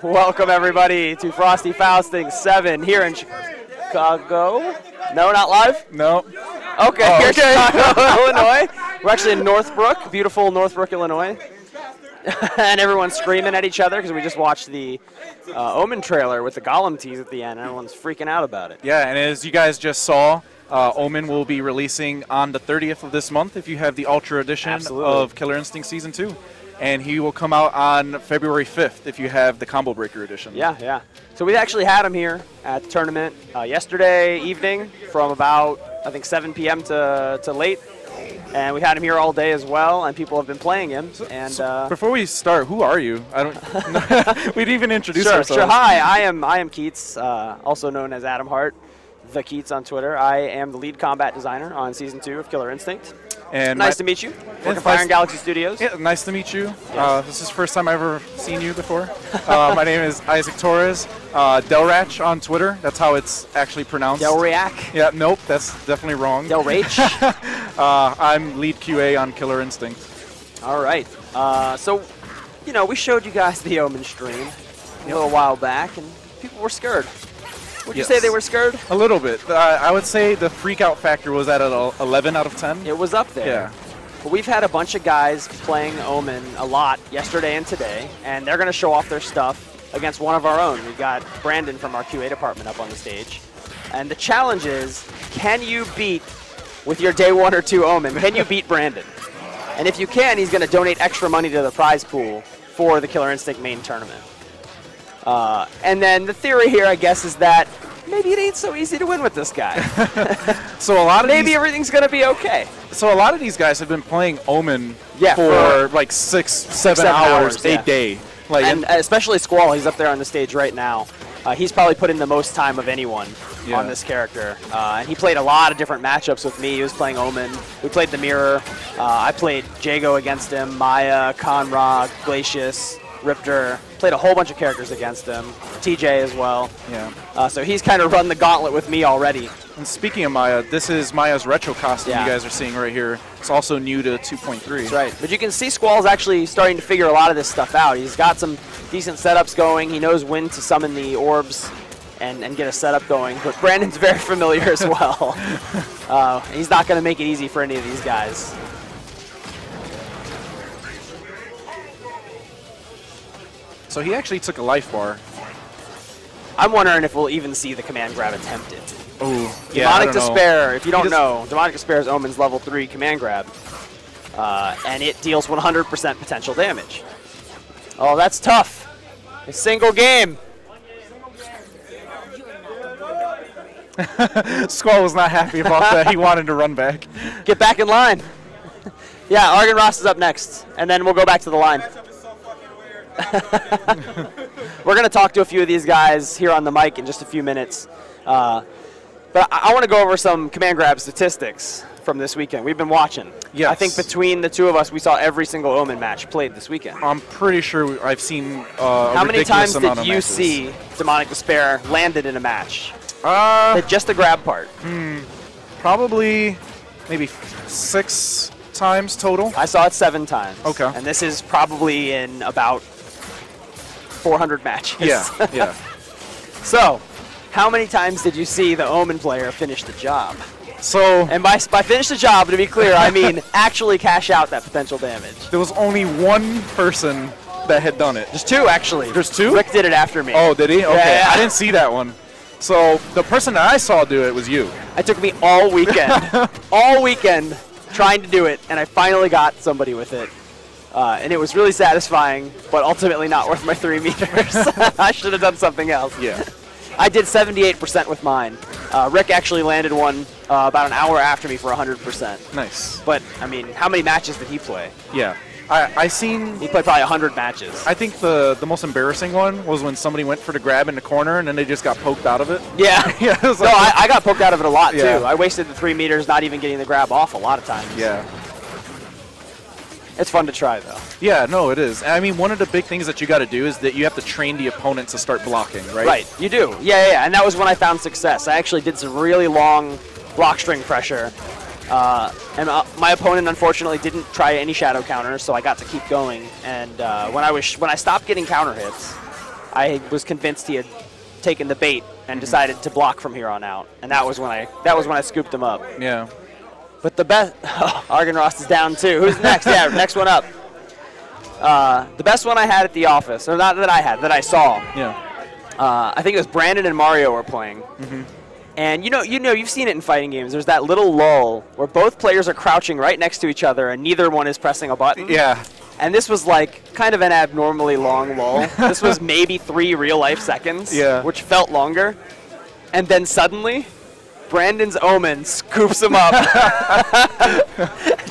Welcome, everybody, to Frosty Faustings VII here in Chicago. No, not live? No. Okay, here's Chicago, Illinois. We're actually in Northbrook, beautiful Northbrook, Illinois. And everyone's screaming at each other because we just watched the Omen trailer with the Golem tease at the end. Everyone's freaking out about it. Yeah, and as you guys just saw, Omen will be releasing on the 30th of this month if you have the Ultra Edition of Killer Instinct Season 2. And he will come out on February 5th if you have the Combo Breaker Edition. Yeah. So we actually had him here at the tournament yesterday evening from about, I think, 7 p.m. to late. And we had him here all day as well, and people have been playing him. So before we start, who are you? I don't. We didn't even introduce ourselves. Sure. Hi, I am Keits, also known as Adam Hart, the Keits on Twitter. I am the lead combat designer on Season 2 of Killer Instinct. And nice to meet you. Working for Iron Galaxy Studios. Yeah, nice to meet you. Yes. This is the first time I've ever seen you before. My name is Isaac Torres. Delriach on Twitter. That's how it's actually pronounced. Delriach? Yeah, nope, that's definitely wrong. Delriach? I'm lead QA on Killer Instinct. All right. So, you know, we showed you guys the Omen stream a little while back, and people were scared. Would you say they were scared? A little bit. I would say the freak out factor was at an 11 out of 10. It was up there. Yeah. But we've had a bunch of guys playing Omen a lot yesterday and today, and they're going to show off their stuff against one of our own. We've got Brandon from our QA department up on the stage. And the challenge is, can you beat, with your day 1 or 2 Omen, can you beat Brandon? And if you can, he's going to donate extra money to the prize pool for the Killer Instinct main tournament. And then the theory here, I guess, is that maybe it ain't so easy to win with this guy. So a lot of maybe everything's going to be okay. So a lot of these guys have been playing Omen for like 6-7 hours a day. Like, and especially Squall, he's up there on the stage right now. He's probably put in the most time of anyone on this character. And he played a lot of different matchups with me. He was playing Omen. We played the Mirror. I played Jago against him, Maya, Conrad, Glacius, Riptor. Played a whole bunch of characters against him. TJ as well. Yeah. So he's kind of run the gauntlet with me already. And speaking of Maya, this is Maya's retro costume you guys are seeing right here. It's also new to 2.3. That's right. But you can see Squall's actually starting to figure a lot of this stuff out. He's got some decent setups going. He knows when to summon the orbs and get a setup going. But Brandon's very familiar as well. He's not going to make it easy for any of these guys. So he actually took a life bar. I'm wondering if we'll even see the command grab attempted. Oh, Demonic Despair, if you don't know, Demonic Despair is Omen's level 3 command grab. And it deals 100% potential damage. Oh, that's tough. A single game. Squall was not happy about that. He wanted to run back. Get back in line. Yeah, Argon Ross is up next, and then we'll go back to the line. We're going to talk to a few of these guys here on the mic in just a few minutes. But I want to go over some command grab statistics from this weekend. We've been watching. Yes. I think between the two of us, we saw every single Omen match played this weekend. I'm pretty sure I've seen How many times did you see Demonic Despair landed in a match? Just the grab part. Probably maybe 6 times total. I saw it 7 times. Okay. And this is probably in about 400 matches. Yeah. So, how many times did you see the Omen player finish the job? So, and by finish the job, to be clear, I mean actually cash out that potential damage. There was only one person that had done it. There's 2, actually. There's 2? Rick did it after me. Oh, did he? Okay, Yeah. I didn't see that one. So, the person that I saw do it was you. It took me all weekend, trying to do it, and I finally got somebody with it. And it was really satisfying, but ultimately not worth my 3 meters. I should have done something else. Yeah. I did 78% with mine. Rick actually landed one about an hour after me for 100%. Nice. But, I mean, how many matches did he play? Yeah. He played probably 100 matches. I think the most embarrassing one was when somebody went for the grab in the corner and then they just got poked out of it. Yeah. No, I got poked out of it a lot, too. I wasted the 3 meters not even getting the grab off a lot of times. Yeah. It's fun to try, though. Yeah, no, it is. I mean, one of the big things that you got to do is that you have to train the opponent to start blocking, right? Right, you do. Yeah. And that was when I found success. I actually did some really long block string pressure. And my opponent, unfortunately, didn't try any shadow counters, so I got to keep going. And when I stopped getting counter hits, I was convinced he had taken the bait and decided to block from here on out, and that was when I scooped him up. Yeah. But the best, Argonrost is down too. Who's next? Yeah, next one up. The best one I had at the office, or not that I had, that I saw. Yeah. I think it was Brandon and Mario were playing. And you've seen it in fighting games. There's that little lull where both players are crouching right next to each other and neither one is pressing a button. Yeah. And this was like kind of an abnormally long lull. This was maybe 3 real-life seconds, which felt longer. And then suddenly, Brandon's Omen scoops him up.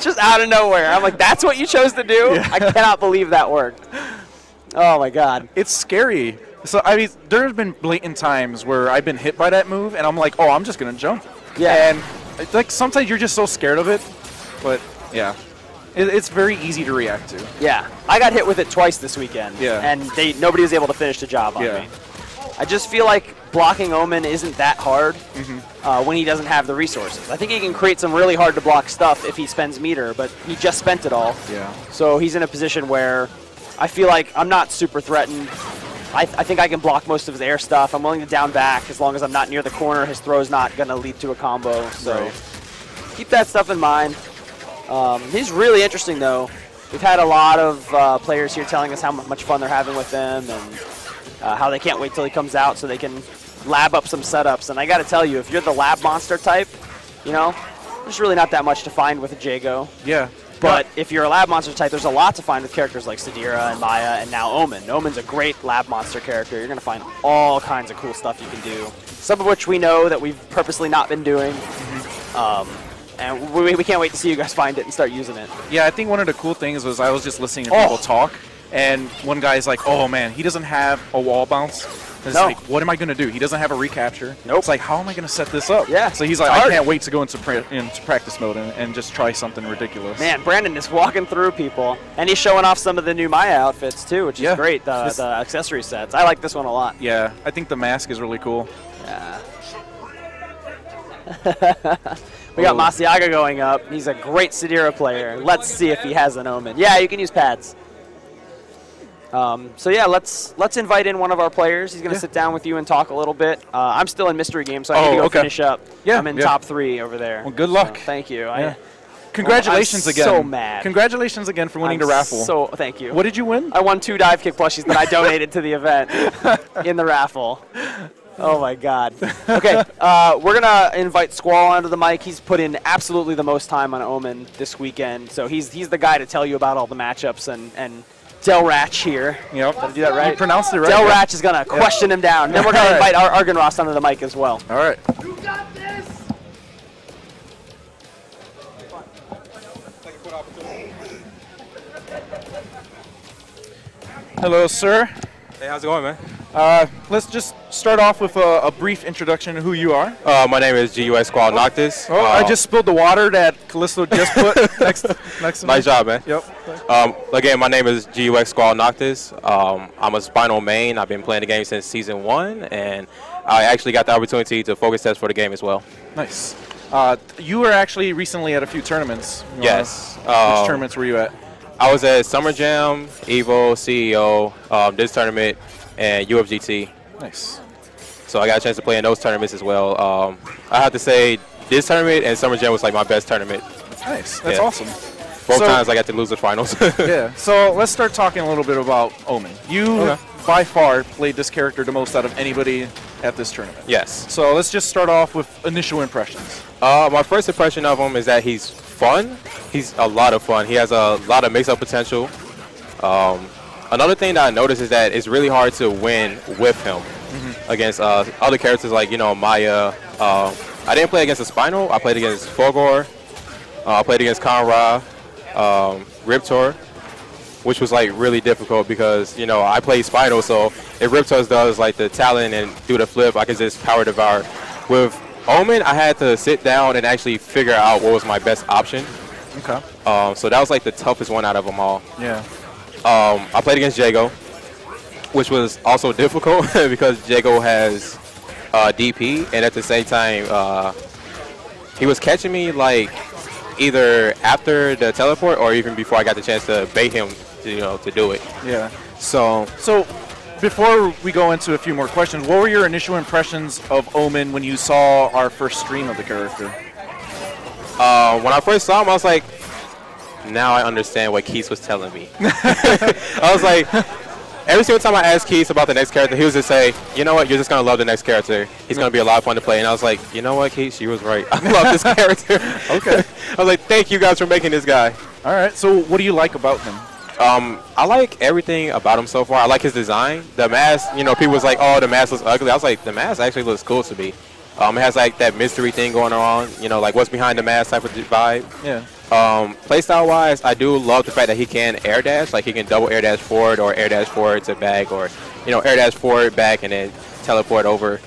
Just out of nowhere. I'm like, that's what you chose to do? Yeah. I cannot believe that worked. Oh, my God. It's scary. So, I mean, there have been blatant times where I've been hit by that move, and I'm like, oh, I'm just going to jump. Yeah. And, like, sometimes you're just so scared of it. But, yeah. It's very easy to react to. Yeah. I got hit with it twice this weekend. Yeah. And nobody was able to finish the job on me. I just feel like blocking Omen isn't that hard when he doesn't have the resources. I think he can create some really hard-to-block stuff if he spends meter, but he just spent it all. Yeah. So he's in a position where I feel like I'm not super threatened. I think I can block most of his air stuff. I'm willing to down back as long as I'm not near the corner. His throw's not going to lead to a combo. So keep that stuff in mind. He's really interesting, though. We've had a lot of players here telling us how much fun they're having with him and how they can't wait till he comes out so they can lab up some setups. And I got to tell you, if you're the lab monster type, there's really not that much to find with a Jago. Yeah. But if you're a lab monster type, there's a lot to find with characters like Sadira and Maya and now Omen. Omen's a great lab monster character. You're going to find all kinds of cool stuff you can do, some of which we know that we've purposely not been doing. And we can't wait to see you guys find it and start using it. Yeah, I think one of the cool things was I was just listening to people talk, and one guy's like, oh, man, he doesn't have a wall bounce. It's like, what am I going to do? He doesn't have a recapture. Nope. It's like, how am I going to set this up? Yeah. So he's like, I can't wait to go into practice mode and just try something ridiculous. Man, Brandon is walking through people, and he's showing off some of the new Maya outfits, too, which is great, the accessory sets. I like this one a lot. Yeah, I think the mask is really cool. Yeah. We got Masiaga going up. He's a great Sadira player. Let's see if he has an Omen. Yeah, you can use pads. So yeah, let's invite in one of our players. He's going to sit down with you and talk a little bit. I'm still in mystery game, so I need to go finish up. Yeah, I'm in top 3 over there. Well, good luck. So, thank you. Yeah. Congratulations again. I'm so mad. Congratulations again for winning the raffle. So thank you. What did you win? I won 2 dive kick plushies that I donated to the event in the raffle. Oh my God. Okay, we're gonna invite Squall onto the mic. He's put in absolutely the most time on Omen this weekend, so he's the guy to tell you about all the matchups and Delriach here. Yep. Did I do that right? You pronounced it right. Delriach is gonna question him down. Then we're gonna invite Argonrost onto the mic as well. All right. You got this. Hello, sir. Hey, how's it going, man? Let's just start off with a brief introduction of who you are. My name is GUS Squall Noctis. Oh, I just spilled the water that Callisto just put next to me. Nice job, man. Yep. Again, my name is GUS Squall Noctis. I'm a Spinal main. I've been playing the game since Season 1, and I actually got the opportunity to focus test for the game as well. Nice. You were actually recently at a few tournaments. Yes. Which tournaments were you at? I was at Summer Jam, EVO, CEO, this tournament, and UFGT. Nice. So I got a chance to play in those tournaments as well. I have to say, this tournament and Summer Jam was like my best tournament. Nice. That's awesome. Both times I got to lose the finals. Yeah. So let's start talking a little bit about Omen. You, by far, played this character the most out of anybody at this tournament. Yes. So let's just start off with initial impressions. My first impression of him is that he's fun. He's a lot of fun. He has a lot of mix-up potential. Another thing that I noticed is that it's really hard to win with him against other characters like, Maya. I didn't play against the Spinal. I played against Fogor. I played against Conra, Riptor, which was like really difficult because, I play Spinal, so if Riptor does like the talent and do the flip, I could just power devour. With Omen, I had to sit down and actually figure out what was my best option. Okay. So that was like the toughest one out of them all. Yeah. I played against Jago, which was also difficult because Jago has DP, and at the same time, he was catching me like either after the teleport or even before I got the chance to bait him to do it. Yeah. So before we go into a few more questions, what were your initial impressions of Omen when you saw our first stream of the character? When I first saw him, I was like, now I understand what Keits was telling me. I was like, every single time I asked Keits about the next character, he was just say, you know what, you're just going to love the next character. He's going to be a lot of fun to play. And I was like, you know what, Keits, you was right. I love this character. Okay. I was like, thank you guys for making this guy. All right, so what do you like about him? I like everything about him so far. I like his design. The mask, you know, people was like, oh, the mask looks ugly. I was like, the mask actually looks cool to me. It has like that mystery thing going on, you know, like what's behind the mask type of vibe. Yeah. Playstyle wise, I do love the fact that he can air dash, like he can double air dash forward or air dash forward to back, or you know, air dash forward back and then teleport over.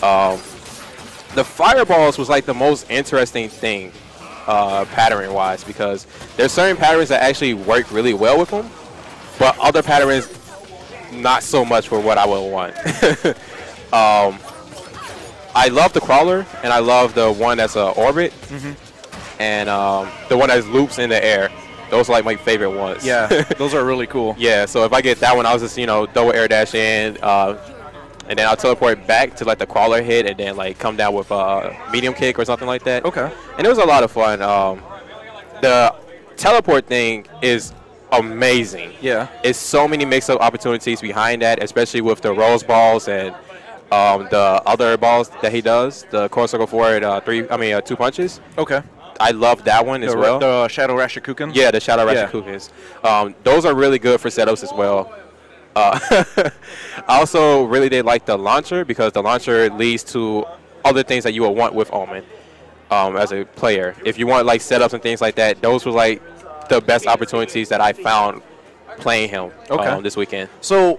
The fireballs was like the most interesting thing pattern wise, because there's certain patterns that actually work really well with him, but other patterns not so much for what I would want. I love the crawler, and I love the one that's an orbit, and the one that loops in the air. Those are like my favorite ones. Yeah, those are really cool. Yeah, so if I get that one, I'll just, you know, double air dash in, and then I'll teleport back to like the crawler hit, and then like come down with a medium kick or something like that. Okay. And it was a lot of fun. The teleport thing is amazing. Yeah. It's so many mix-up opportunities behind that, especially with the rose balls and the other balls that he does, the core circle forward, 2 punches. Okay. I love that one as well. The Shadow Rashikukens? Yeah, the Shadow Rashikukens. Those are really good for setups as well. I also really did like the launcher, because the launcher leads to other things that you would want with Omen as a player. If you want like setups and things like that, those were like the best opportunities that I found playing him this weekend. So,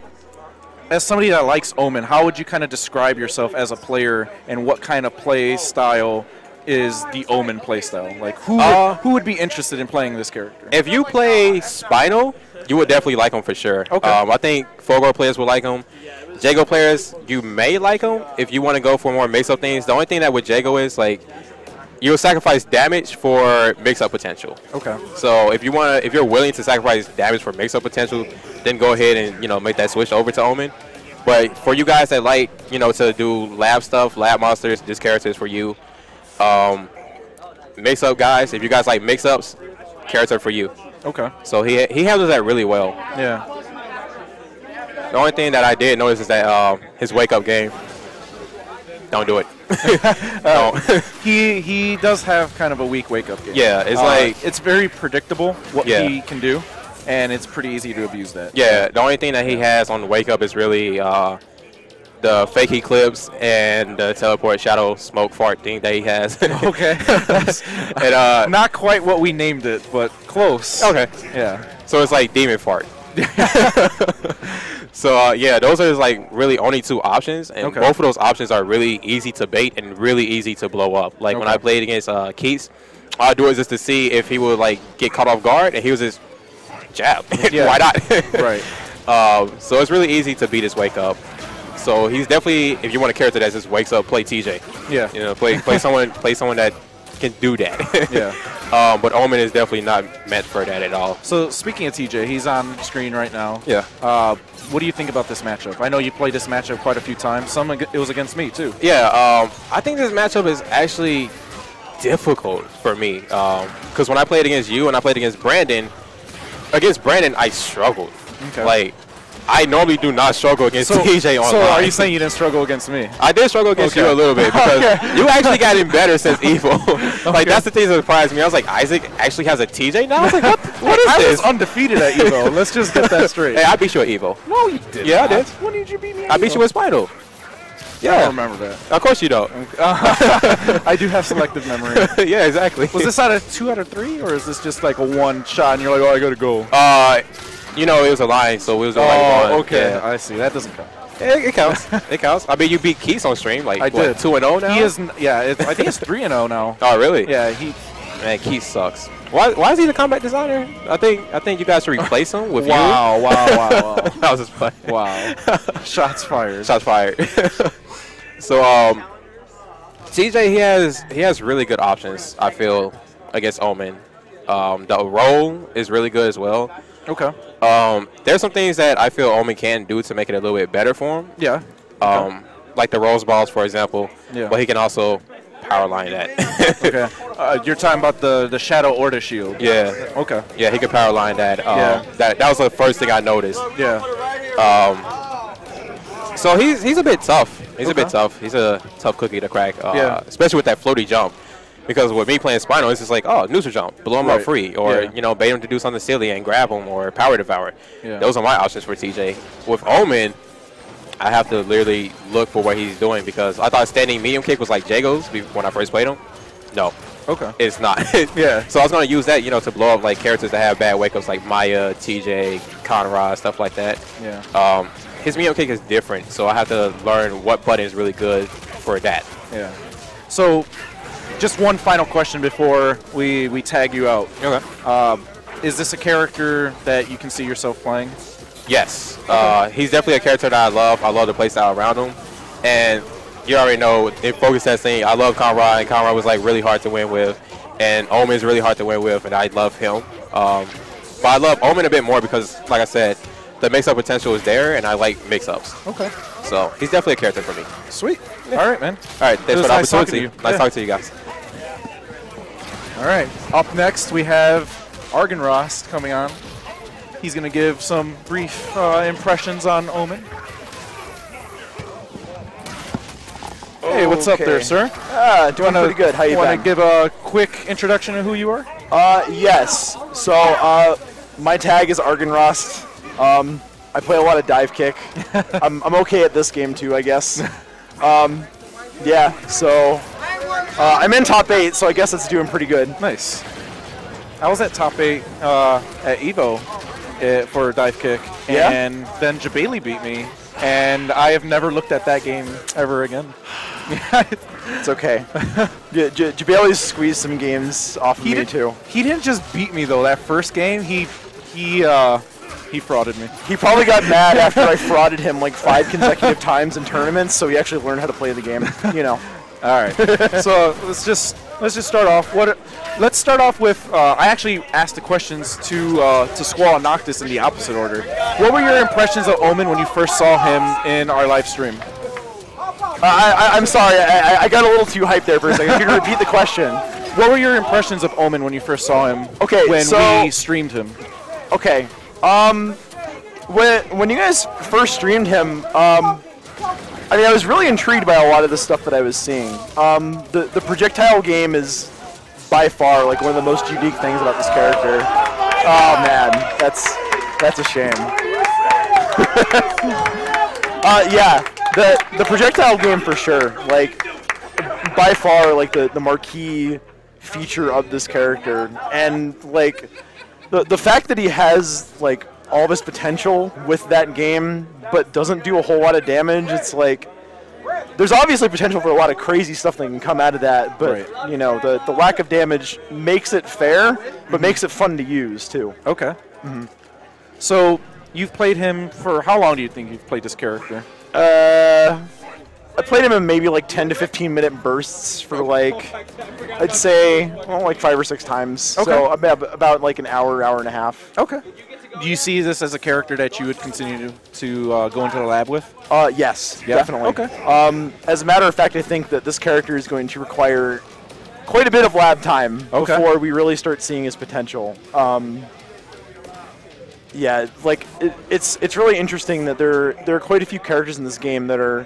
as somebody that likes Omen, how would you kind of describe yourself as a player, and what kind of play style is the Omen play style? Like, who would be interested in playing this character? If you play Spinal, you would definitely like him for sure. Okay. I think Fogor players will like him. Jago players, you may like him if you want to go for more mix-up things. The only thing that with Jago is, like, you'll sacrifice damage for mix-up potential. Okay. So if you're willing to sacrifice damage for mix-up potential, then go ahead and, you know, make that switch over to Omen. But for you guys that like, you know, to do lab stuff, lab monsters, this character is for you. Mix-up guys, if you guys like mix-ups, character for you. Okay. So he handles that really well. Yeah. The only thing that I did notice is that his wake-up game, don't do it. He does have kind of a weak wake-up game. Yeah, it's like, it's very predictable what he can do, and it's pretty easy to abuse that. Yeah, the only thing that he has on wake-up is really the fake eclipse and the teleport shadow smoke fart thing that he has. Okay. And, not quite what we named it, but close. Okay. Yeah. So it's like demon fart. So yeah, those are like really only two options, and both of those options are really easy to bait and really easy to blow up. Like when I played against Keits, all I do is just to see if he would like get caught off guard, and he was just jab. Why not? Right. So it's really easy to beat his wake up. So he's definitely, if you want a character that just wakes up, play TJ. Yeah. You know, play someone that can do that. Yeah. But Omen is definitely not meant for that at all. So speaking of TJ, he's on screen right now. Yeah. What do you think about this matchup? I know you played this matchup quite a few times. It was against me too. Yeah. I think this matchup is actually difficult for me, because when I played against you and I played against Brandon, I struggled. Okay. Like, I normally do not struggle against TJ online. So are you saying you didn't struggle against me? I did struggle against you a little bit, because you actually gotten better since Evo. Like, that's the thing that surprised me. I was like, Isaac actually has a TJ now? I was like, what is this? I was undefeated at Evo. Let's just get that straight. Hey, I beat you at Evo. No, you didn't. Yeah, I did. When did you beat me at I Evo? beat you with Spinal. Yeah. I don't remember that. Of course you don't. I do have selective memory. Yeah, exactly. Was this out of 2 out of 3, or is this just like a one shot and you're like, oh, I gotta go? You know, it was a line, so it was like one. Okay. Yeah. I see. That doesn't count. It counts. It counts. I mean, you beat Keits on stream, like, I did. 2-0 now? He is. Yeah, I think it's 3-0 now. Oh, really? Yeah, Man, Keits sucks. Why is he the combat designer? I think you guys should replace him with wow, you. Wow. That was just funny. Wow. Shots fired. Shots fired. So, TJ, he has really good options, I feel, against Omen. The roll is really good as well. Okay. There's some things that I feel Omen can do to make it a little bit better for him. Yeah. Like the Rose Balls, for example. Yeah. But he can also power line that. Okay. You're talking about the Shadow Order Shield. Yeah. Okay. Yeah, he can power line that. Yeah. That was the first thing I noticed. Yeah. So he's a bit tough. He's a bit tough. He's a tough cookie to crack. Yeah. Especially with that floaty jump. Because with me playing Spinal, it's just like, oh, neutral jump, blow him up free, or bait him to do something silly and grab him, or power devour. Yeah. Those are my options for TJ. With Omen, I have to literally look for what he's doing, because I thought standing medium kick was like Jago's when I first played him. No. Okay. It's not. Yeah. So I was going to use that, to blow up like characters that have bad wake-ups like Maya, TJ, Conrad, stuff like that. Yeah. His medium kick is different, so I have to learn what button is really good for that. Yeah. So, just one final question before we tag you out. Okay. Is this a character that you can see yourself playing? Yes. He's definitely a character that I love. I love the playstyle around him. And you already know, in focus testing, I love Conrad, and Conrad was like really hard to win with. And Omen is really hard to win with, and I love him. But I love Omen a bit more because, like I said, the mix-up potential is there, and I like mix-ups. Okay. So he's definitely a character for me. Sweet. Yeah. All right, man. All right, thanks for the opportunity. Nice talking to you guys. All right. Up next, we have Argenrost coming on. He's going to give some brief impressions on Omen. Hey, what's up there, sir? Doing pretty good. How you been? Want to give a quick introduction of who you are? Yes. So, my tag is Argenrost. I play a lot of dive kick. I'm okay at this game too, I guess. Yeah. So, I'm in top 8, so I guess it's doing pretty good. Nice. I was at top 8 at Evo for dive kick, and then Jabali beat me, and I have never looked at that game ever again. It's okay. Jabali's squeezed some games off of me too. He didn't just beat me though. That first game, he frauded me. He probably got mad after I frauded him like 5 consecutive times in tournaments, so he actually learned how to play the game. All right. So let's just start off. Let's start off with. I actually asked the questions to Squall and Noctis in the opposite order. What were your impressions of Omen when you first saw him in our live stream? I'm sorry. I got a little too hyped there for a second. Can you repeat the question? What were your impressions of Omen when you first saw him? Okay, when we streamed him. Okay. When you guys first streamed him, I mean, I was really intrigued by a lot of the stuff that I was seeing. The projectile game is by far like one of the most unique things about this character. Oh man, that's a shame. Yeah, the projectile game for sure. Like by far, like the marquee feature of this character, and like the fact that he has like all of his potential with that game, but doesn't do a whole lot of damage. It's like there's obviously potential for a lot of crazy stuff that can come out of that, but you know, the lack of damage makes it fair, but makes it fun to use too. Okay. So you've played him for how long do you think you've played this character? I played him in maybe like 10 to 15 minute bursts for like, I'd say, well, like 5 or 6 times. Okay. So about like an hour and a half. Okay. Do you see this as a character that you would continue to go into the lab with? Yes, definitely. Okay. As a matter of fact, I think that this character is going to require quite a bit of lab time before we really start seeing his potential. Yeah, like it's really interesting that there are quite a few characters in this game that are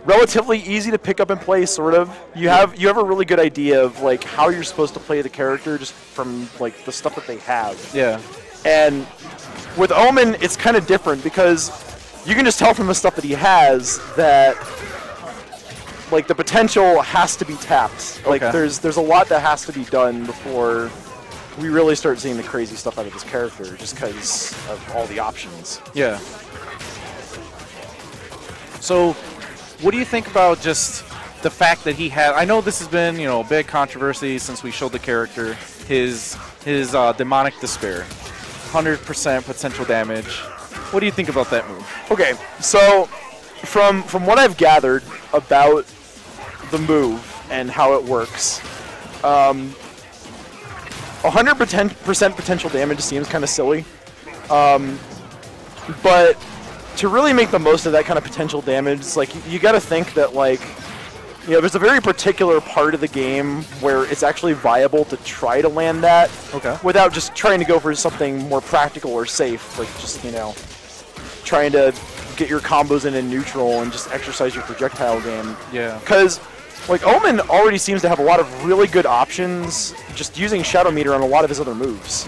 relatively easy to pick up and play. Sort of, you have a really good idea of like how you're supposed to play the character just from like the stuff that they have. Yeah. And with Omen, it's kind of different because you can just tell from the stuff that he has that like the potential has to be tapped. Like there's a lot that has to be done before we really start seeing the crazy stuff out of this character, just because of all the options. Yeah. So, what do you think about just the fact that he had? I know this has been, a big controversy since we showed the character. His demonic despair, 100% potential damage. What do you think about that move? Okay, so from what I've gathered about the move and how it works, 100% potential damage seems kind of silly. But to really make the most of that kind of potential damage, it's like you got to think that like, you know, there's a very particular part of the game where it's actually viable to try to land that without just trying to go for something more practical or safe, like just, you know, trying to get your combos in neutral and just exercise your projectile game. Yeah. Because like Omen already seems to have a lot of really good options just using Shadow Meter on a lot of his other moves.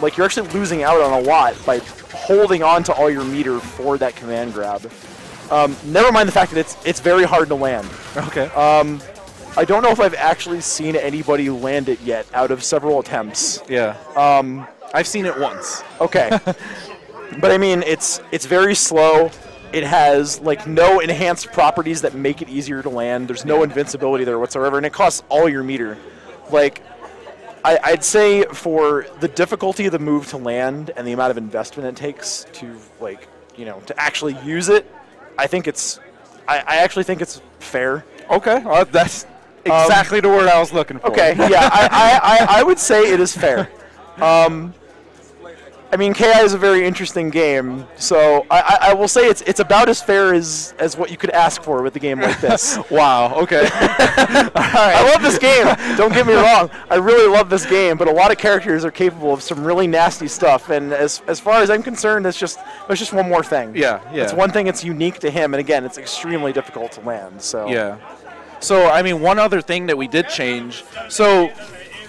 Like you're actually losing out on a lot by holding on to all your meter for that command grab. Never mind the fact that it's very hard to land. Okay. I don't know if I've actually seen anybody land it yet out of several attempts. Yeah. I've seen it once. Okay. But I mean, it's very slow. It has like no enhanced properties that make it easier to land. There's no invincibility there whatsoever, and it costs all your meter. Like, I'd say for the difficulty of the move to land and the amount of investment it takes to, like, you know, to actually use it, I think it's, I actually think it's fair. Okay, that's exactly the word I was looking for. Okay, yeah, I would say it is fair. I mean, KI is a very interesting game, so I will say it's about as fair as what you could ask for with a game like this. Wow, okay. I love this game, don't get me wrong. I really love this game, but a lot of characters are capable of some really nasty stuff, and as far as I'm concerned, it's just one more thing. Yeah. It's one thing that's unique to him, and again, it's extremely difficult to land. So yeah. So, I mean, one other thing that we did change, so,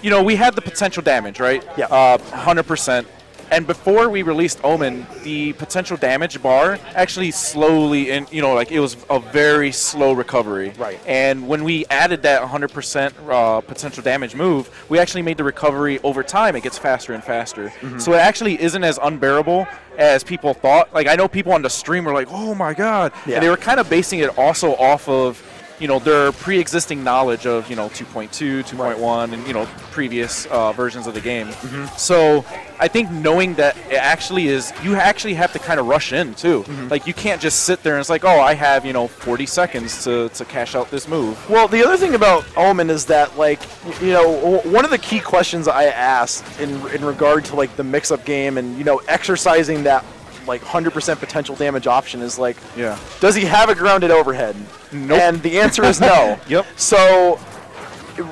you know, we had the potential damage, right? Yeah. 100%. And before we released Omen, the potential damage bar actually slowly, you know, like it was a very slow recovery. Right. And when we added that 100% potential damage move, we actually made the recovery over time. It gets faster and faster. So it actually isn't as unbearable as people thought. Like, I know people on the stream were like, oh my God. Yeah. And they were kind of basing it also off of, you know, their pre-existing knowledge of, you know, 2.2, 2.1, and, you know, previous versions of the game. So I think knowing that it actually is, you actually have to kind of rush in, too. Like, you can't just sit there and it's like, oh, I have, you know, 40 seconds to cash out this move. Well, the other thing about Omen is that, like, you know, one of the key questions I asked in regard to, like, the mix-up game and, you know, exercising that, like, 100% potential damage option is, like, Yeah. does he have a grounded overhead? Nope. And the answer is no. Yep. So,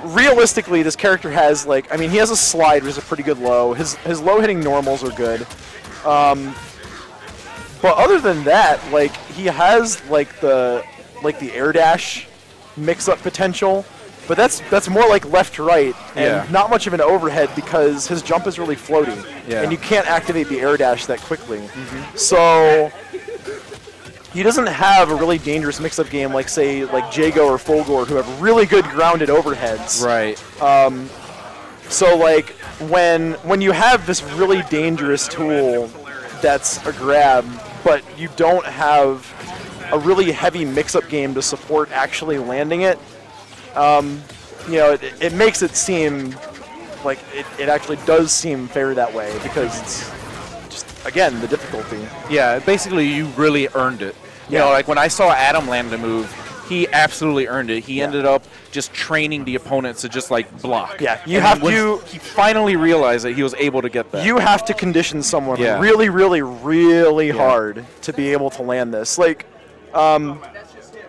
realistically, this character has, like, I mean, he has a slide, which is a pretty good low. His low-hitting normals are good. But other than that, like, he has, like, the air dash mix-up potential. But that's more like left to right, and not much of an overhead because his jump is really floaty, and you can't activate the air dash that quickly. So he doesn't have a really dangerous mix-up game like, say, like Jago or Fulgore, who have really good grounded overheads. Right. So like when you have this really dangerous tool that's a grab, but you don't have a really heavy mix-up game to support actually landing it, you know, it makes it seem like it actually does seem fair that way because it's just, again, the difficulty. Yeah, basically you really earned it. You know, like when I saw Adam land a move, he absolutely earned it. He ended up just training the opponents to just, like, block. Yeah, you And have when to. He finally realized that he was able to get that. You have to condition someone Yeah. really, really, really hard to be able to land this. Like,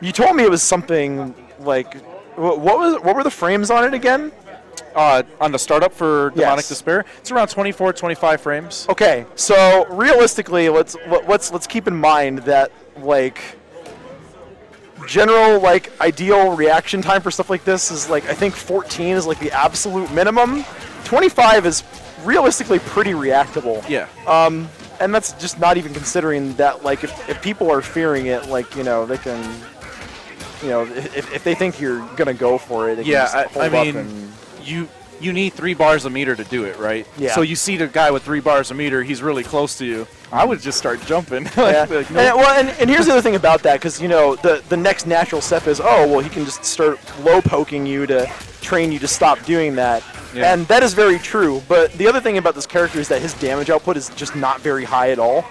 you told me it was something like. What were the frames on it again? On the startup for Demonic Yes. Despair, it's around 24, 25 frames. Okay, so realistically, let's keep in mind that, like, general, like, ideal reaction time for stuff like this is, like, I think 14 is like the absolute minimum. 25 is realistically pretty reactable. Yeah. And that's just not even considering that, like, if people are fearing it, like, you know, they can. You know, if they think you're gonna go for it, they can just hold I up mean, and you need 3 bars a meter to do it, right? Yeah. So you see the guy with 3 bars a meter, he's really close to you. I would just start jumping. yeah. Like, no. And here's the other thing about that, because, you know, the next natural step is, oh, well, he can just start low poking you to train you to stop doing that. Yeah. And that is very true. But the other thing about this character is that his damage output is just not very high at all.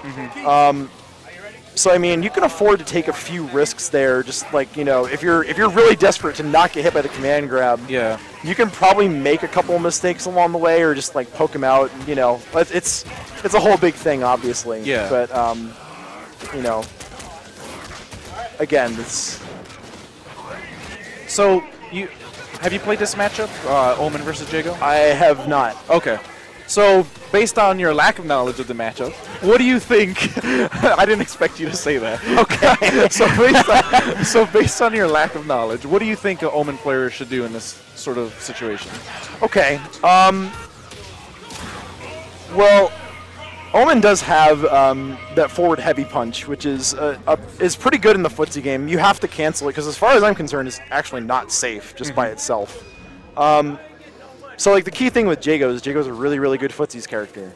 So I mean, you can afford to take a few risks there. Just like, you know, if you're really desperate to not get hit by the command grab, Yeah. you can probably make a couple of mistakes along the way, or just like poke him out. You know, it's it's a whole big thing, obviously. Yeah. But you know, again, it's. So have you played this matchup, Omen versus Jago? I have not. Okay. So, based on your lack of knowledge of the matchup, what do you think? I didn't expect you to say that. Okay. so, based on your lack of knowledge, what do you think an Omen player should do in this sort of situation? Okay. Well, Omen does have that forward heavy punch, which is pretty good in the footsie game. You have to cancel it because, as far as I'm concerned, it's actually not safe just by itself. So, like, the key thing with Jago is Jago's a really, really good footsies character.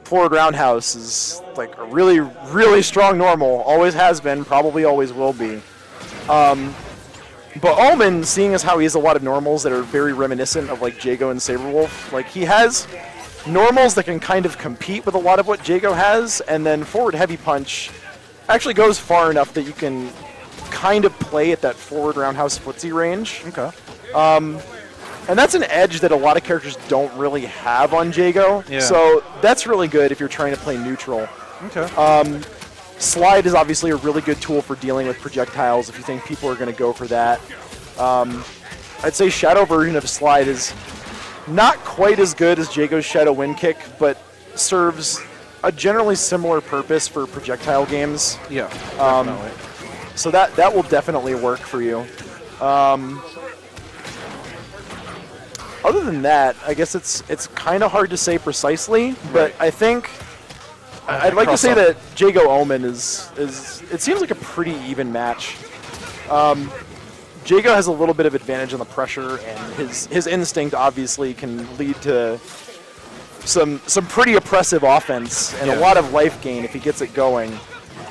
Forward roundhouse is, like, a really, really strong normal. Always has been, probably always will be. But Omen, seeing as how he has a lot of normals that are very reminiscent of, like, Jago and Saberwolf, like, he has normals that can kind of compete with a lot of what Jago has, and then forward heavy punch actually goes far enough that you can kind of play at that forward roundhouse footsie range. Okay. And that's an edge that a lot of characters don't really have on Jago. Yeah. So that's really good if you're trying to play neutral. Okay. Slide is obviously a really good tool for dealing with projectiles if you think people are going to go for that. I'd say Shadow version of Slide is not quite as good as Jago's Shadow Wind Kick, but serves a generally similar purpose for projectile games. Yeah, definitely. So that will definitely work for you. Other than that, I guess it's kind of hard to say precisely, but I think I'd like to say that Jago Omen is it seems like a pretty even match. Jago has a little bit of advantage on the pressure, and his instinct obviously can lead to some pretty oppressive offense and a lot of life gain if he gets it going.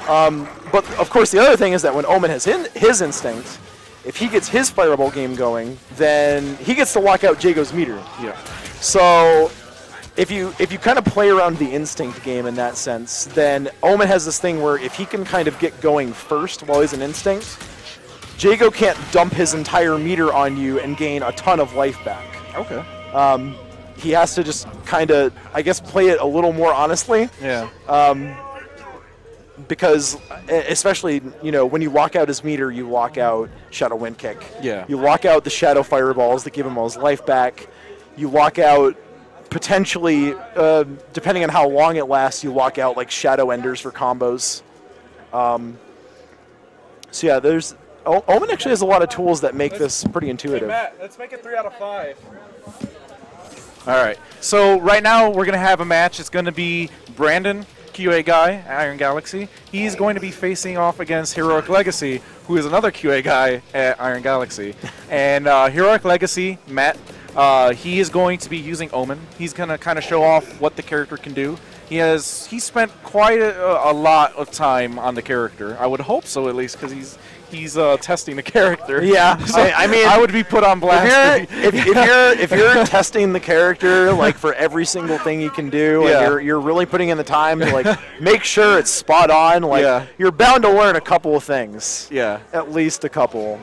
But of course, the other thing is that when Omen has his instinct, if he gets his fireball game going, then he gets to lock out Jago's meter. Yeah. So if you kind of play around the instinct game in that sense, then Omen has this thing where if he can kind of get going first while he's an instinct, Jago can't dump his entire meter on you and gain a ton of life back. Okay. He has to just kind of, I guess, play it a little more honestly. Yeah. Because especially, you know, when you lock out his meter, you lock out Shadow Wind Kick. Yeah. You lock out the Shadow Fireballs that give him all his life back. You lock out, potentially, depending on how long it lasts, you lock out, like, Shadow Enders for combos. So, yeah, there's... Omen actually has a lot of tools that make this pretty intuitive. Hey, Matt, let's make it 3 out of 5. All right. So, right now, we're going to have a match. It's going to be Brandon, QA guy, Iron Galaxy. He's going to be facing off against Heroic Legacy, who is another QA guy at Iron Galaxy. And Heroic Legacy, Matt, he is going to be using Omen. He's going to kind of show off what the character can do. He spent quite a lot of time on the character. I would hope so, at least, because he's testing the character. Yeah, so I mean, I would be put on blast. If you're testing the character, like, for every single thing you can do, and you're really putting in the time to, like, make sure it's spot on, like, you're bound to learn a couple of things. Yeah, at least a couple.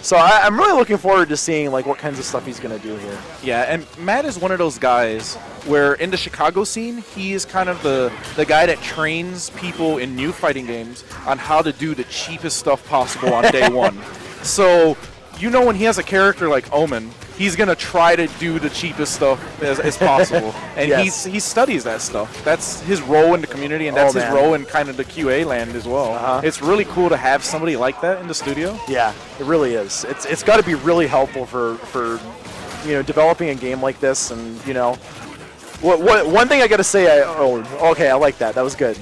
So I'm really looking forward to seeing, like, what kinds of stuff he's gonna do here. Yeah, and Matt is one of those guys where in the Chicago scene, he is kind of the guy that trains people in new fighting games on how to do the cheapest stuff possible on day one. So, you know, when he has a character like Omen, he's going to try to do the cheapest stuff as possible. And he studies that stuff. That's his role in the community, and that's his role in kind of the QA land as well. It's really cool to have somebody like that in the studio. Yeah, it really is. It's got to be really helpful for you know, developing a game like this. And, you know, one thing I got to say, okay, I like that. That was good.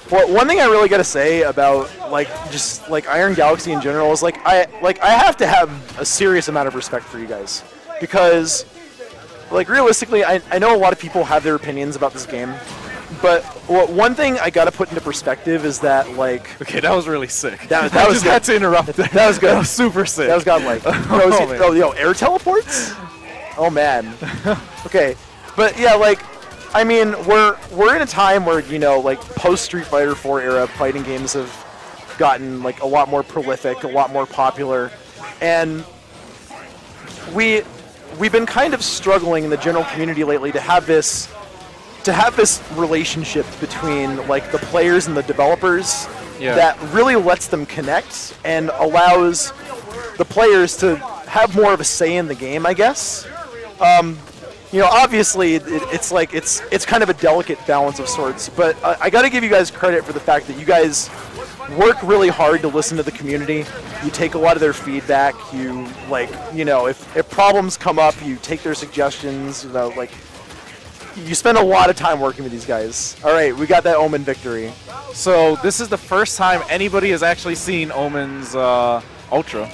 Well, one thing I really got to say about, like, just, like, Iron Galaxy in general is, like, I have to have a serious amount of respect for you guys. Because, like, realistically, I know a lot of people have their opinions about this game. But one thing I got to put into perspective is that, like... Okay, that was really sick. That I was just good. had to interrupt. That was good. That was super sick. That was godlike. Air teleports? Oh, man. Okay. But, yeah, like... I mean, we're in a time where, you know, like, post Street Fighter 4 era fighting games have gotten, like, a lot more prolific, a lot more popular, and we've been kind of struggling in the general community lately to have this to have this relationship between like the players and the developers that really lets them connect and allows the players to have more of a say in the game, I guess. You know, obviously, it's like it's kind of a delicate balance of sorts, but I got to give you guys credit for the fact that you guys work really hard to listen to the community. You take a lot of their feedback. You like, you know, if problems come up, you take their suggestions. You know, like you spend a lot of time working with these guys. All right, we got that Omen victory. So this is the first time anybody has actually seen Omen's Ultra.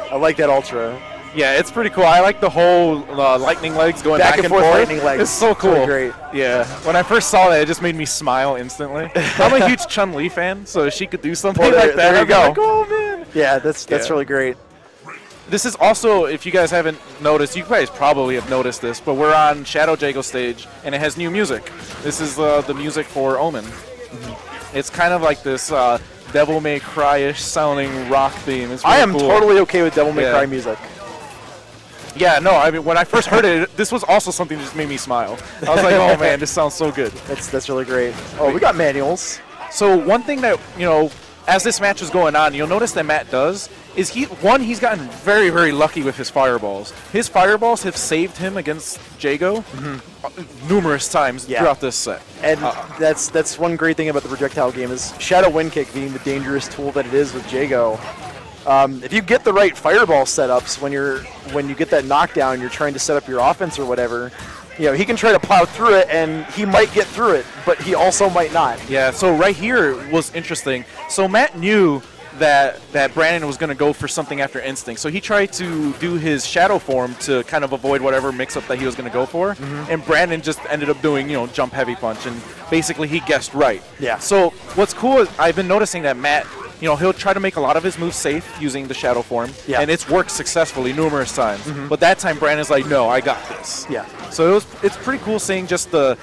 I like that Ultra. Yeah, it's pretty cool. I like the whole lightning legs going back and forth. Lightning legs. It's so cool. Really great. Yeah. When I first saw that, it just made me smile instantly. I'm a huge Chun-Li fan, so if she could do something like that, there you I'd be go. like, oh, man. Yeah, that's really great. This is also, if you guys haven't noticed, you guys probably have noticed this, but we're on Shadow Jago stage, and it has new music. This is the music for Omen. It's kind of like this Devil May Cry-ish sounding rock theme. It's really I am cool. totally okay with Devil May Cry music. Yeah, no, I mean, when I first heard it, this was also something that just made me smile. I was like, oh man, this sounds so good. That's really great. Oh, we got manuals. So one thing that, you know, as this match is going on, you'll notice that Matt does is he's gotten very, very lucky with his fireballs. His fireballs have saved him against Jago numerous times throughout this set. And that's one great thing about the projectile game is Shadow Wind Kick being the dangerous tool that it is with Jago. If you get the right fireball setups when you get that knockdown, you're trying to set up your offense or whatever, you know, he can try to plow through it and he might get through it, but he also might not. Yeah, so right here was interesting. So Matt knew that Brandon was going to go for something after Instinct. So he tried to do his shadow form to kind of avoid whatever mix-up that he was going to go for. And Brandon just ended up doing, you know, jump heavy punch, and basically he guessed right. Yeah. So what's cool is I've been noticing that Matt, you know, he'll try to make a lot of his moves safe using the shadow form, and it's worked successfully numerous times. But that time Brandon's like, no, I got this. Yeah. So it's pretty cool seeing just the,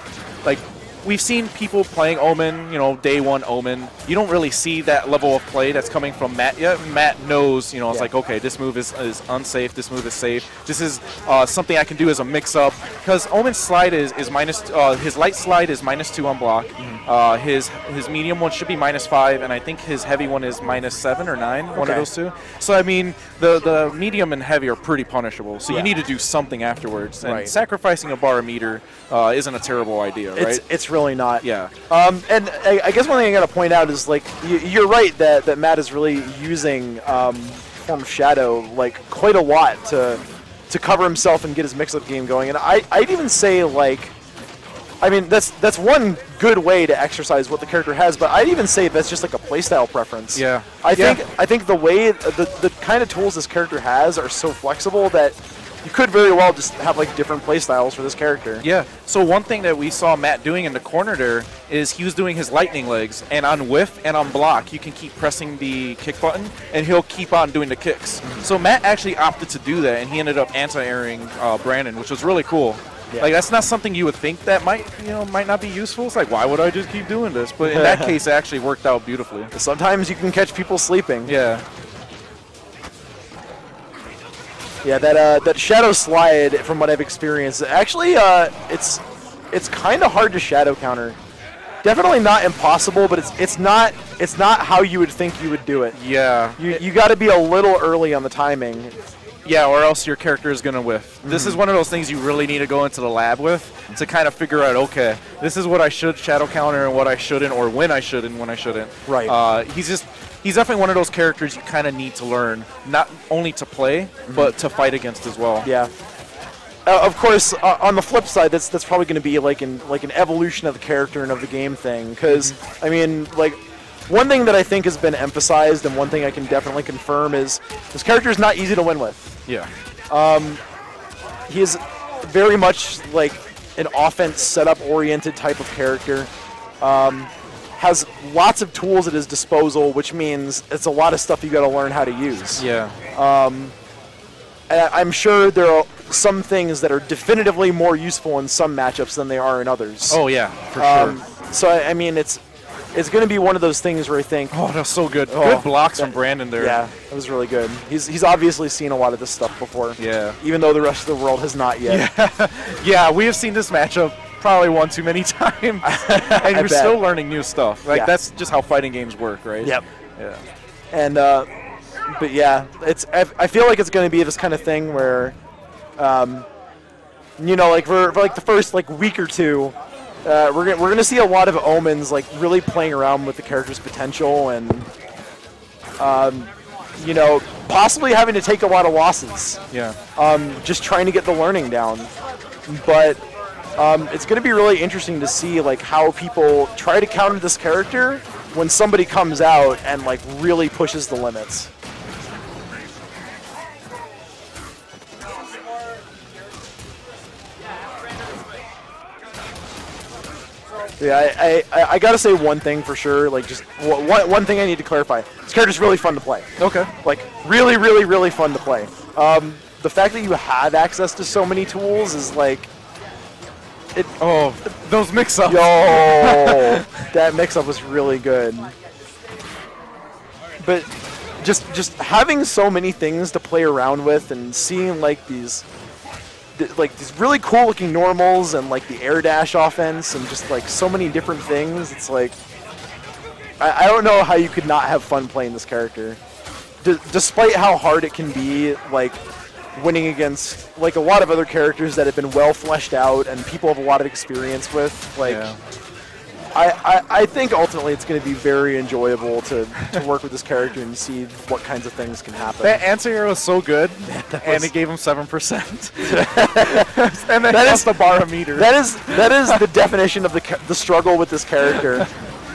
like, we've seen people playing Omen, you know, day one Omen. You don't really see that level of play that's coming from Matt yet. Matt knows, you know, it's like, okay, this move is unsafe, this move is safe. This is something I can do as a mix-up. Because Omen's slide is minus, his light slide is -2 on block. His medium one should be -5, and I think his heavy one is -7 or 9, one of those two. So, I mean, the medium and heavy are pretty punishable. So you need to do something afterwards. And sacrificing a bar meter isn't a terrible idea, right? It's really not. Yeah. And I guess one thing I got to point out is, like, you're right that Matt is really using Form of Shadow, like, quite a lot to cover himself and get his mix-up game going. And I'd even say, like, I mean, that's one good way to exercise what the character has, but I'd even say that's just like a playstyle preference. Yeah. I think the way the kind of tools this character has are so flexible that you could very well just have like different playstyles for this character. Yeah. So one thing that we saw Matt doing in the corner there is he was doing his lightning legs, and on whiff and on block you can keep pressing the kick button and he'll keep on doing the kicks. So Matt actually opted to do that, and he ended up anti-airing Brandon, which was really cool. Yeah. Like, that's not something you would think that might not be useful. It's like, why would I just keep doing this? But in that case, it actually worked out beautifully. Sometimes you can catch people sleeping. Yeah. Yeah, that shadow slide, from what I've experienced, actually, it's kind of hard to shadow counter. Definitely not impossible, but it's not how you would think you would do it. Yeah. You got to be a little early on the timing. Yeah, or else your character is going to whiff. This is one of those things you really need to go into the lab with to kind of figure out, okay, this is what I should shadow counter and what I shouldn't, or when I should and when I shouldn't. Right. He's definitely one of those characters you kind of need to learn, not only to play, but to fight against as well. Yeah. Of course, on the flip side, that's probably going to be like an evolution of the character and of the game thing. Because I mean, like, one thing that I think has been emphasized, and one thing I can definitely confirm, is this character is not easy to win with. Yeah. He is very much like an offense setup-oriented type of character. Has lots of tools at his disposal, which means it's a lot of stuff you got to learn how to use. Yeah. I'm sure there are some things that are definitively more useful in some matchups than they are in others. Oh yeah, for sure. So I mean, it's going to be one of those things where I think, oh, that's so good. Good blocks from Brandon there. Yeah, that was really good. He's obviously seen a lot of this stuff before. Yeah. Even though the rest of the world has not yet. Yeah, we have seen this matchup probably one too many times, and you're bet. still learning new stuff. Like Yeah. that's just how fighting games work, right? Yep. Yeah. And but yeah, I feel like it's going to be this kind of thing where, you know, like for like the first like week or two, we're gonna see a lot of Omens like really playing around with the character's potential and, you know, possibly having to take a lot of losses. Yeah. Just trying to get the learning down. But it's going to be really interesting to see like how people try to counter this character when somebody comes out and like really pushes the limits. Yeah, I gotta say one thing for sure. Like, just one thing I need to clarify. This character's really fun to play. Okay. Like, really, really, really fun to play. The fact that you have access to so many tools is like, Oh, those mix-ups. yo, that mix-up was really good. But just having so many things to play around with and seeing like these really cool looking normals and like the air dash offense and just like so many different things. It's like I don't know how you could not have fun playing this character, despite how hard it can be. Like winning against like a lot of other characters that have been well fleshed out and people have a lot of experience with. Like Yeah. I think ultimately it's going to be very enjoyable to work with this character and see what kinds of things can happen. That anti-air was so good, and it gave him 7%. And then That that is- the barometer. That is the definition of the struggle with this character.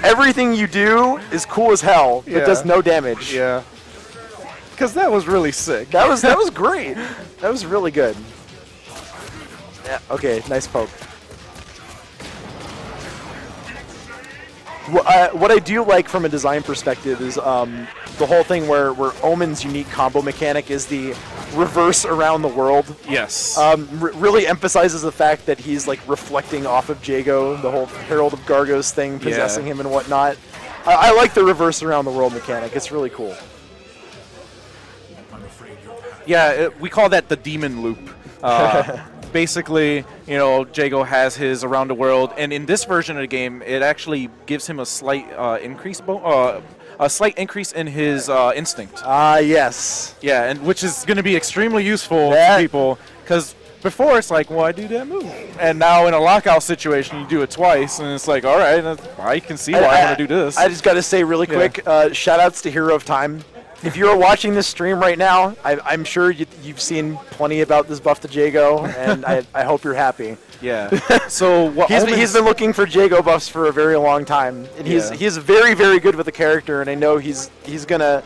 Everything you do is cool as hell, but Yeah. does no damage. Yeah. Because that was really sick. That was great. That was really good. Yeah. Okay. Nice poke. What I do like from a design perspective is the whole thing where Omen's unique combo mechanic is the reverse around the world. Yes. Really emphasizes the fact that he's like reflecting off of Jago, the whole Herald of Gargos thing possessing him and whatnot. I like the reverse around the world mechanic. It's really cool. Yeah, we call that the demon loop. Basically, you know, Jago has his around the world, and in this version of the game, it actually gives him a slight increase in his instinct. Yes. Yeah, and which is going to be extremely useful That- to people, because before it's like, well, I do that move, and now in a lockout situation, you do it twice, and it's like, all right, I can see why I want to do this. I just got to say really quick, shout outs to Hero of Time. If you're watching this stream right now, I'm sure you've seen plenty about this buff to Jago, and I hope you're happy. Yeah. So what He's been looking for Jago buffs for a very long time, and he's very, very good with the character, and I know he's gonna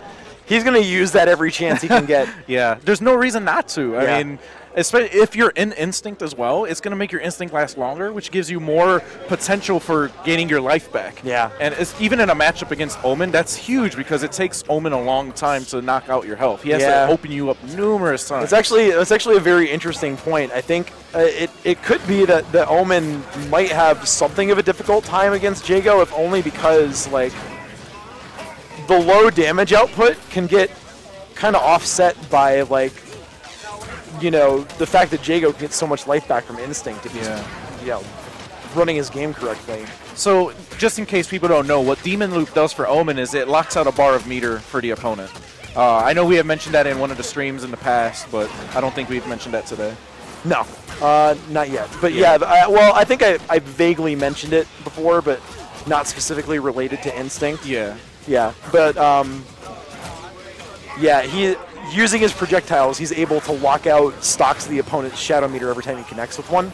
use that every chance he can get. Yeah, there's no reason not to. Yeah. I mean, especially if you're in instinct as well, it's going to make your instinct last longer, which gives you more potential for gaining your life back. Yeah. And even in a matchup against Omen, that's huge because it takes Omen a long time to knock out your health. He has to open you up numerous times. It's actually a very interesting point. I think it could be that Omen might have something of a difficult time against Jago, if only because like the low damage output can get kind of offset by like, you know, the fact that Jago gets so much life back from instinct if he's running his game correctly. So, just in case people don't know, what Demon Loop does for Omen is it locks out a bar of meter for the opponent. I know we have mentioned that in one of the streams in the past, but I don't think we've mentioned that today. No, not yet. But I think I vaguely mentioned it before, but not specifically related to instinct. Yeah. Yeah, but he using his projectiles, he's able to lock out stocks of the opponent's shadow meter every time he connects with one,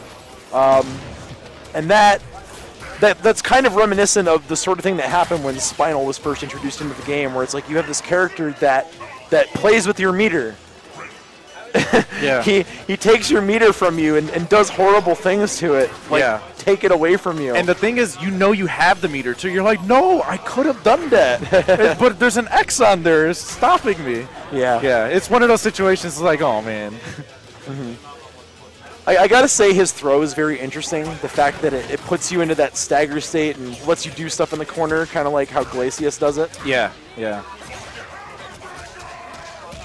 and that's kind of reminiscent of the sort of thing that happened when Spinal was first introduced into the game, where it's like you have this character that plays with your meter. Yeah. He takes your meter from you and does horrible things to it, like take it away from you. And the thing is, you know you have the meter too. You're like, no, I could have done that, but there's an X on there, it's stopping me. Yeah, it's one of those situations. It's like, oh man. I gotta say his throw is very interesting. The fact that it puts you into that stagger state and lets you do stuff in the corner, kind of like how Glacius does it. Yeah.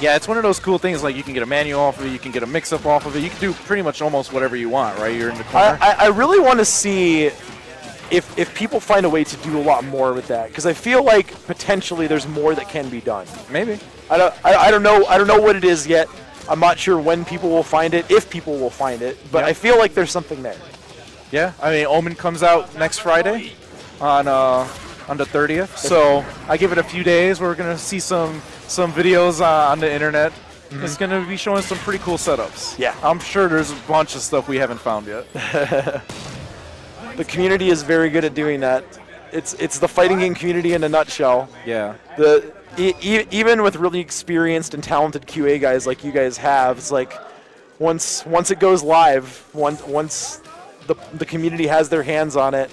Yeah, it's one of those cool things. Like you can get a manual off of it, you can get a mix-up off of it. You can do pretty much almost whatever you want, right? You're in the corner. I really want to see if people find a way to do a lot more with that, because I feel like potentially there's more that can be done. Maybe. I don't know what it is yet. I'm not sure when people will find it, if people will find it, but I feel like there's something there. Yeah, I mean, Omen comes out next Friday on the 30th, so I give it a few days. We're gonna see some videos on the internet. It's gonna be showing some pretty cool setups. Yeah, I'm sure there's a bunch of stuff we haven't found yet. The community is very good at doing that. It's the fighting game community in a nutshell. Yeah. Even with really experienced and talented QA guys like you guys have, it's like once it goes live, once the community has their hands on it,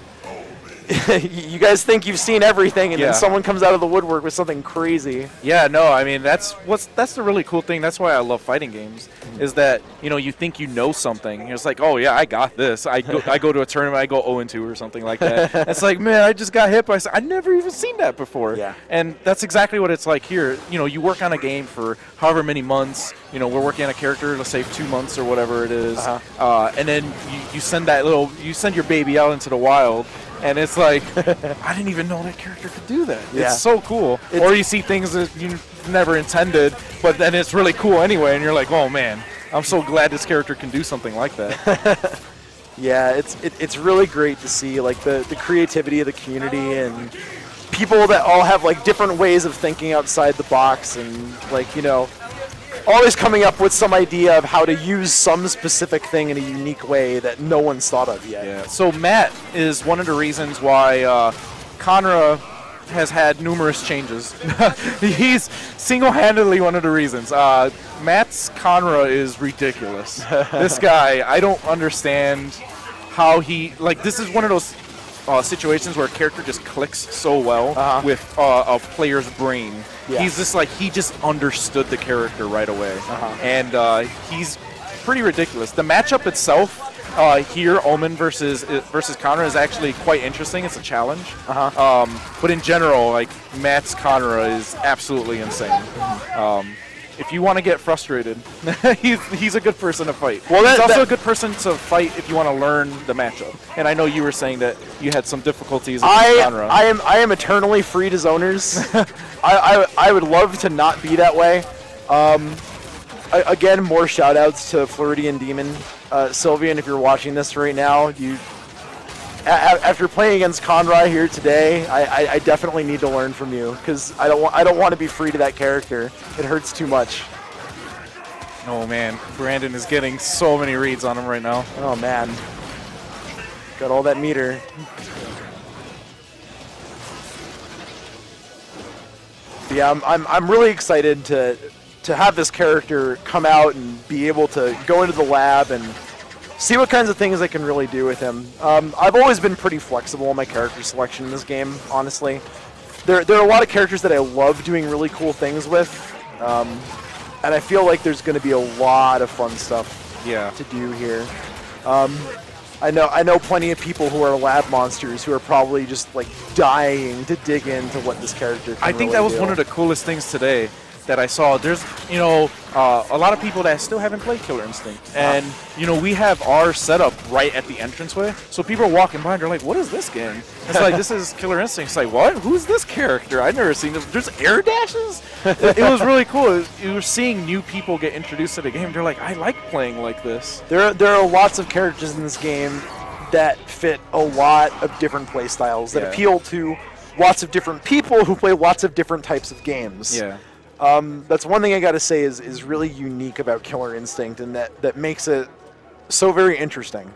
you guys think you've seen everything, and then someone comes out of the woodwork with something crazy. Yeah, no, I mean that's the really cool thing. That's why I love fighting games. Is that you think you know something. It's like, oh yeah, I got this. I go to a tournament, I go 0-2 or something like that. It's like, man, I just got hit by. I never even seen that before. Yeah. And that's exactly what it's like here. You work on a game for however many months. We're working on a character, let's say 2 months or whatever it is, and then you send your baby out into the wild. And it's like, I didn't even know that character could do that. Yeah. It's so cool. Or you see things that you never intended, but then it's really cool anyway, and you're like, oh man, I'm so glad this character can do something like that. Yeah, it's really great to see like the creativity of the community and people that all have like different ways of thinking outside the box, and like always coming up with some idea of how to use some specific thing in a unique way that no one's thought of yet. Yeah. So Matt is one of the reasons why Conra has had numerous changes. He's single-handedly one of the reasons. Matt's Conra is ridiculous. This guy, I don't understand how this is one of those situations where a character just clicks so well with a player's brain. Yeah. He's just he just understood the character right away, and he's pretty ridiculous. The matchup itself here, Omen versus Conra, is actually quite interesting. It's a challenge, but in general, Matt's Conra is absolutely insane. If you want to get frustrated, he's a good person to fight. Well, he's also a good person to fight if you want to learn the matchup. And I know you were saying that you had some difficulties with Conra. I am eternally free to zoners. I would love to not be that way. Again, more shout-outs to Floridian Demon. Sylvian, if you're watching this right now, after playing against Conra here today, I definitely need to learn from you, because I don't want to be free to that character. It hurts too much. Oh man, Brandon is getting so many reads on him right now. Oh man, got all that meter. Yeah, I'm really excited to have this character come out and be able to go into the lab and see what kinds of things I can really do with him. I've always been pretty flexible in my character selection in this game, honestly. There are a lot of characters that I love doing really cool things with, and I feel like there's going to be a lot of fun stuff to do here. I know plenty of people who are lab monsters who are probably just dying to dig into what this character can I think really that was do. one of the coolest things today that I saw. There's, a lot of people that still haven't played Killer Instinct. And, we have our setup right at the entranceway. So people are walking by and they're like, what is this game? It's like, this is Killer Instinct. It's like, what? Who's this character? I've never seen this. There's air dashes? It was really cool. You were seeing new people get introduced to the game. They're like, I like playing like this. There are lots of characters in this game that fit a lot of different play styles, that appeal to lots of different people who play lots of different types of games. Yeah. That's one thing I gotta say is really unique about Killer Instinct, and that makes it so very interesting.